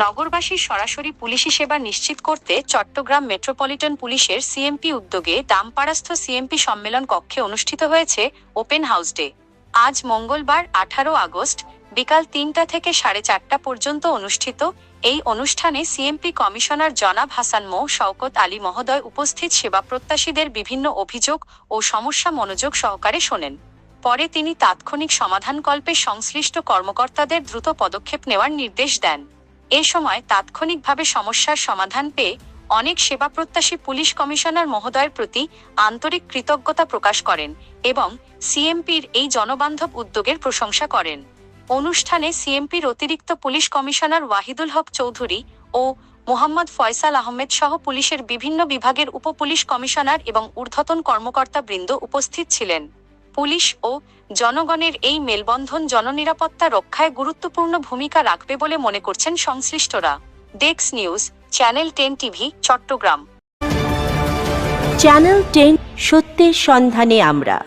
নগরবাসীর সরাসরি পুলিশি সেবা নিশ্চিত করতে চট্টগ্রাম মেট্রোপলিটন পুলিশের সিএমপি উদ্যোগে দামপাড়াস্থ সিএমপি সম্মেলন কক্ষে অনুষ্ঠিত হয়েছে ওপেন হাউস ডে। আজ মঙ্গলবার 18 আগস্ট বিকাল 3টা থেকে 4:30 পর্যন্ত অনুষ্ঠিত এই অনুষ্ঠানে সিএমপি কমিশনার জনাব হাসান মো শওকত আলী মহোদয় উপস্থিত সেবা প্রত্যাশীদের বিভিন্ন অভিযোগ ও সমস্যা মনোযোগ সহকারে শোনেন। পরে তিনি তাৎক্ষণিক সমাধানকল্পে সংশ্লিষ্ট কর্মকর্তাদের দ্রুত পদক্ষেপ নেওয়ার নির্দেশ দেন। এ সময় তাৎক্ষণিকভাবে সমস্যার সমাধান পেয়ে অনেক সেবা প্রত্যাশী পুলিশ কমিশনার মহোদয়ের প্রতি আন্তরিক কৃতজ্ঞতা প্রকাশ করেন এবং সিএমপির এই জনবান্ধব উদ্যোগের প্রশংসা করেন। অনুষ্ঠানে সিএমপির অতিরিক্ত পুলিশ কমিশনার ওয়াহিদুল হক চৌধুরী ও মোহাম্মদ ফয়সাল আহমেদ সহ পুলিশের বিভিন্ন বিভাগের উপ পুলিশ কমিশনার এবং ঊর্ধ্বতন কর্মকর্তা বৃন্দ উপস্থিত ছিলেন। পুলিশ ও জনগণের এই মেলবন্ধন জননিরাপত্তা রক্ষায় গুরুত্বপূর্ণ ভূমিকা রাখবে বলে মনে করছেন সংশ্লিষ্টরা। ডেক্স news, channel 10 TV, Chattogram. Channel 10, সত্যের সন্ধানে আমরা।